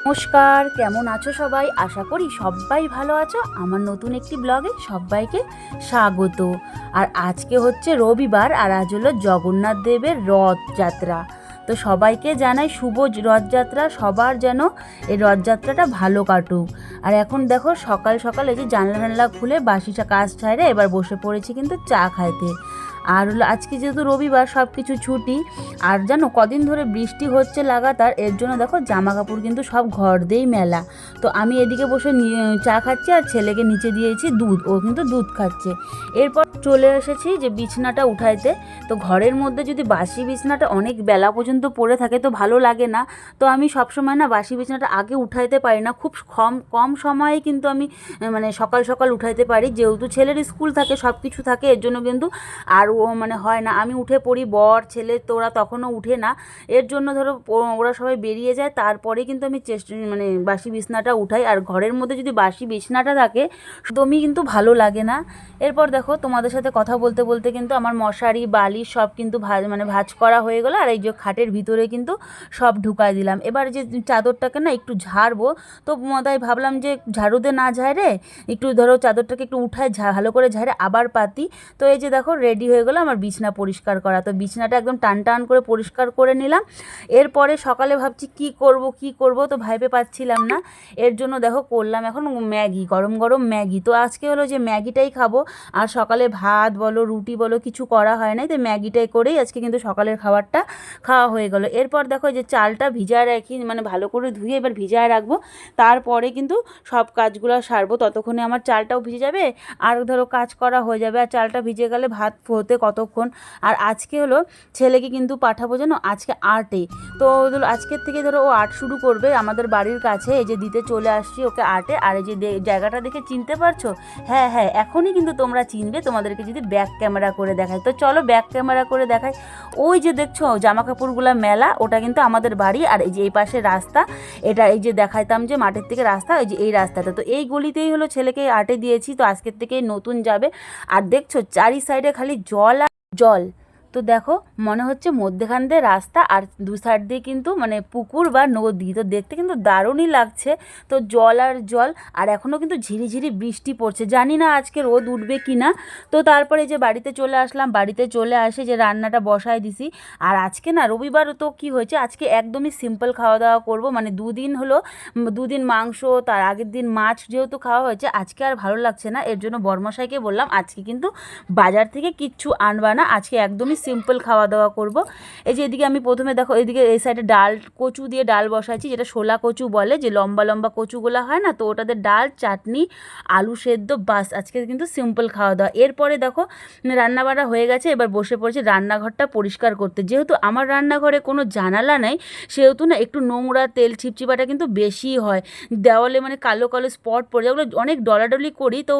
নমস্কার, কেমন আছো সবাই? আশা করি সবাই ভালো আছো। আমার নতুন একটি ব্লগে সবাইকে স্বাগত। আর আজকে হচ্ছে রবিবার, আর আজ হলো জগন্নাথ দেবের রথযাত্রা। তো সবাইকে জানাই শুভ রথযাত্রা। সবার যেন এই রথযাত্রাটা ভালো কাটুক। আর এখন দেখো সকাল সকাল এই যে জানলা খুলে বাসি কাজ ছাইরে এবার বসে পড়েছি কিন্তু চা খাইতে। আর হলো আজকে যেহেতু রবিবার, সব কিছু ছুটি। আর জানো কদিন ধরে বৃষ্টি হচ্ছে লাগাতার, এর জন্য দেখো জামা কাপড় কিন্তু সব ঘর দিয়েই মেলা। তো আমি এদিকে বসে চা খাচ্ছি আর ছেলেকে নিচে দিয়েছি দুধ, ও কিন্তু দুধ খাচ্ছে। এরপর চলে এসেছি যে বিছনাটা উঠাইতে। তো ঘরের মধ্যে যদি বাসি বিছনাটা অনেক বেলা পর্যন্ত পড়ে থাকে তো ভালো লাগে না। তো আমি সবসময় না বাসি বিছনাটা আগে উঠাইতে পারি না, খুব কম সময়ে কিন্তু আমি মানে সকাল সকাল উঠাইতে পারি, যেহেতু ছেলের স্কুল থাকে সব কিছু থাকে, এর জন্য কিন্তু আর ও মানে হয় না। আমি উঠে পড়ি, বর ছেলে তোরা তখনও উঠে না। এর জন্য ধরো ওরা সবাই বেরিয়ে যায়, তারপরে কিন্তু আমি মানে বাসি বিছনাটা উঠাই। আর ঘরের মধ্যে যদি বাসি বিছনাটা থাকে একদমই কিন্তু ভালো লাগে না। এরপর দেখো তোমাদের সাথে কথা বলতে বলতে কিন্তু আমার মশারি বালিশ সব কিন্তু ভাঁজ করা হয়ে গেলো। আর এই যে খাটের ভিতরে কিন্তু সব ঢুকাই দিলাম। এবার যে চাদরটাকে না একটু ঝাড়বো, তো তাই ভাবলাম যে ঝাড়ুতে না ঝাড়ে একটু ধরো চাদরটাকে একটু উঠায় ভালো করে ঝাড়ে আবার পাতি। তো এই যে দেখো রেডি হয়ে গেলো আমার বিছনা পরিষ্কার করা। তো বিছনাটা একদম টান টান করে পরিষ্কার করে নিলাম। এরপরে সকালে ভাবছি কি করব, তো ভাইবে পাচ্ছিলাম না। এর জন্য দেখো করলাম এখন ম্যাগি, গরম গরম ম্যাগি। তো আজকে হলো যে ম্যাগিটাই খাবো। আর সকালে ভাত বলো রুটি বলো কিছু করা হয় নাই, তো ম্যাগিটাই করেই আজকে কিন্তু সকালের খাবারটা খাওয়া হয়ে গেল। এরপর দেখো যে চালটা ভিজায় রাখি, মানে ভালো করে ধুয়ে এবার ভিজায় রাখবো, তারপরে কিন্তু সব কাজগুলো সারবো। ততক্ষণে আমার চালটাও ভিজে যাবে, আর ধরো কাজ করা হয়ে যাবে। আর চালটা ভিজে গেলে ভাত হতে কতক্ষণ। আর আজকে হলো ছেলেকে কিন্তু পাঠাবো জানো আজকে আর্টে। তো আজকের থেকে ধরো ও আর্ট শুরু করবে আমাদের বাড়ির কাছে, এই যে দিতে চলে আসছি ওকে আর্টে। আর এই যে জায়গাটা দেখে চিনতে পারছো? হ্যাঁ হ্যাঁ, এখনই কিন্তু তোমরা চিনবে তোমাদেরকে যদি ব্যাক ক্যামেরা করে দেখাই। তো চলো ব্যাক ক্যামেরা করে দেখাই। ওই যে দেখছো জামা কাপড়গুলো মেলা, ওটা কিন্তু আমাদের বাড়ি। আর এই যে এই পাশে রাস্তা, এটা এই যে দেখাইতাম যে মাঠের থেকে রাস্তা, এই যে এই রাস্তাটা। তো এই গলিতেই হলো ছেলেকে আর্টে দিয়েছি, তো আজকের থেকে নতুন যাবে। আর দেখছো চারি সাইডে খালি জল আর জল। তো দেখো মনে হচ্ছে মধ্যেখান দিয়ে রাস্তা, আর দু সাইড দিয়ে কিন্তু মানে পুকুর বা নদী। তো দেখতে কিন্তু দারুণই লাগছে। তো জল আর জল, আর এখনও কিন্তু ঝিরিঝিরি বৃষ্টি পড়ছে, জানি না আজকে রোদ উঠবে কি না। তো তারপরে যে বাড়িতে চলে আসলাম, বাড়িতে চলে আসে যে রান্নাটা বসায় দিছি। আর আজকে না রবিবার, তো কি হয়েছে আজকে একদমই সিম্পল খাওয়া দাওয়া করব। মানে দুদিন মাংস, তার আগের দিন মাছ যেহেতু খাওয়া হয়েছে, আজকে আর ভালো লাগছে না। এর জন্য বরমশাইকে বললাম আজকে কিন্তু বাজার থেকে কিচ্ছু আনবা না, আজকে একদমই সিম্পল খাওয়া দাওয়া করব। এই যে এদিকে আমি প্রথমে দেখো এদিকে এই সাইডে ডাল, কচু দিয়ে ডাল বসাইছি, যেটা শোলা কচু বলে, যে লম্বা লম্বা কচুগুলো হয় না, তো ওটাতে ডাল চাটনি আলু সেদ্ধ, বাস আজকে কিন্তু সিম্পল খাওয়া দাওয়া। এরপরে দেখো রান্নাবাড়া হয়ে গেছে, এবার বসে পড়েছি রান্নাঘরটা পরিষ্কার করতে। যেহেতু আমার রান্নাঘরে কোনো জানালা নেই, সেহেতু না একটু নোংরা তেল ছিপছিপাটা কিন্তু বেশি হয়। দেওয়ালে মানে কালো কালো স্পট পড়ে যায়, ওগুলো অনেক ডলাডলি করি, তো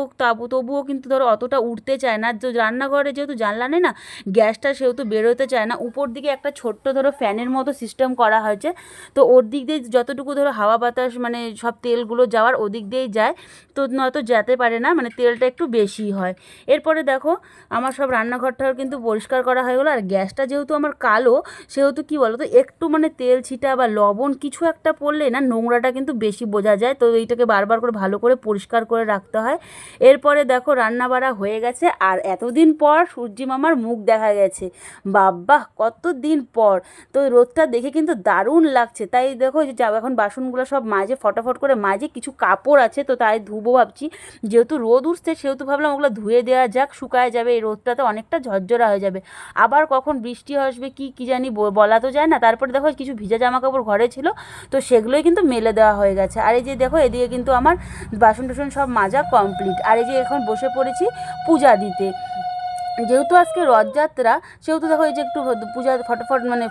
তবুও কিন্তু ধরো অতটা উঠতে চায় না। তো রান্নাঘরে যেহেতু জানলা নেই না, গ্যাসটা সেহেতু বেরোতে চায় না। উপর দিকে একটা ছোট্ট ধরো ফ্যানের মতো সিস্টেম করা হয়েছে, তো ওর দিক দিয়ে যতটুকু ধরো হাওয়া বাতাস মানে সব তেলগুলো যাওয়ার ওদিক দিয়েই যায়, তো নয়তো যেতে পারে না, মানে তেলটা একটু বেশি হয়। এরপরে দেখো আমার সব রান্নাঘরটাও কিন্তু পরিষ্কার করা হয়ে গেলো। আর গ্যাসটা যেহেতু আমার কালো, সেহেতু কী বলো তো একটু মানে তেল ছিটা বা লবণ কিছু একটা পড়লে না নোংরাটা কিন্তু বেশি বোঝা যায়। তো এইটাকে বারবার করে ভালো করে পরিষ্কার করে রাখতে হয়। এরপরে দেখো রান্না বাড়া হয়ে গেছে, আর এতদিন পর সূর্যি মামার মুখ দেখা গেছে, বাবা কতদিন পর। তো রোদটা দেখে কিন্তু দারুণ লাগছে। তাই দেখো যে এখন বাসনগুলো সব মাঝে ফটাফট করে মাঝে, কিছু কাপড় আছে তো তাই ধুবো ভাবছি। যেহেতু রোদ উঠছে সেহেতু ভাবলাম ওগুলো ধুয়ে দেওয়া যাক, শুকায় যাবে, এই রোদটাতে অনেকটা ঝরঝরা হয়ে যাবে। আবার কখন বৃষ্টি আসবে কি জানি বলা তো যায় না। তারপরে দেখো কিছু ভিজা জামা কাপড় ঘরে ছিল, তো সেগুলোই কিন্তু মেলে দেওয়া হয়ে গেছে। আর এই যে দেখো এদিকে কিন্তু আমার বাসন টাসন সব মাজা কমপ্লিট। আর এই যে এখন বসে পড়েছি পূজা দিতে। যেহেতু আজকে রথযাত্রা, সেহেতু দেখো এই যে একটু পূজা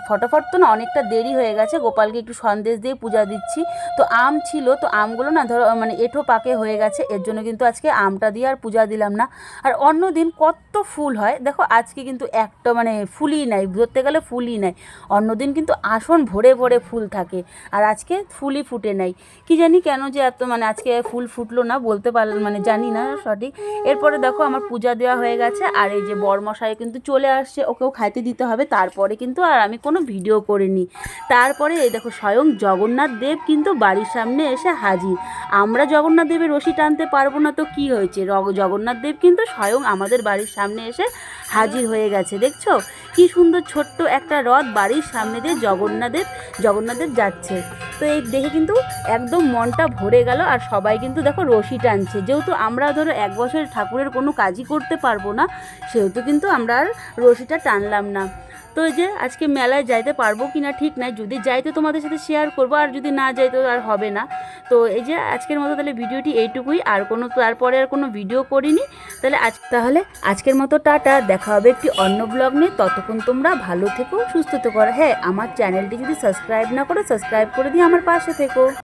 ফটাফট তো না, অনেকটা দেরি হয়ে গেছে। গোপালকে একটু সন্দেশ দিয়ে পূজা দিচ্ছি। তো আম ছিল, তো আমগুলো না ধরো মানে এঁঠো পাকে হয়ে গেছে, এর জন্য কিন্তু আজকে আমটা দিয়ে আর পূজা দিলাম না। আর অন্য দিন কত ফুল হয় দেখো, আজকে কিন্তু একটা মানে ফুলই নাই, ধরতে গেলে ফুলই নাই। অন্যদিন কিন্তু আসন ভরে ভরে ফুল থাকে, আর আজকে ফুলই ফুটে নাই। কি জানি কেন যে এত মানে আজকে ফুল ফুটলো না, বলতে পারলাম মানে জানি না সঠিক। এরপরে দেখো আমার পূজা দেওয়া হয়ে গেছে, আর এই যে বরমশাই কিন্তু চলে আসছে, ওকেও খাইতে দিতে হবে, তারপরে কিন্তু আর আমি কোনো ভিডিও করিনি। তারপরে এই দেখো স্বয়ং জগন্নাথ দেব কিন্তু বাড়ির সামনে এসে হাজির। আমরা জগন্নাথ দেবের রশি টানতে পারবো না তো কি হয়েছে, জগন্নাথ দেব কিন্তু স্বয়ং আমাদের বাড়ির সামনে এসে হাজির হয়ে গেছে। দেখছো কি সুন্দর ছোট্ট একটা রথ বাড়ির সামনে দিয়ে জগন্নাথ দেব যাচ্ছে। তো এই দেখে কিন্তু একদম মনটা ভরে গেল। আর সবাই কিন্তু দেখো রশি টানছে, যেহেতু আমরা ধরো এক বছর ঠাকুরের কোনো কাজই করতে পারবো না, সেহেতু কিন্তু আমরা আর রশিটা টানলাম না। তো এই যে আজকে মেলায় যাইতে পারবো কি না ঠিক নাই, যদি যাই তো তোমাদের সাথে শেয়ার করবো, আর যদি না যাই তো আর হবে না। তো এই যে আজকের মতো তাহলে ভিডিওটি এইটুকুই, আর তারপরে আর কোনো ভিডিও করিনি। তাহলে আজকের মতো টাটা, দেখা হবে একটি অন্য ব্লগ নিয়ে। ততক্ষণ তোমরা ভালো থেকো, সুস্থ থেকো। হ্যাঁ, আমার চ্যানেলটি যদি সাবস্ক্রাইব না করো, সাবস্ক্রাইব করে দিয়ে আমার পাশে থেকো।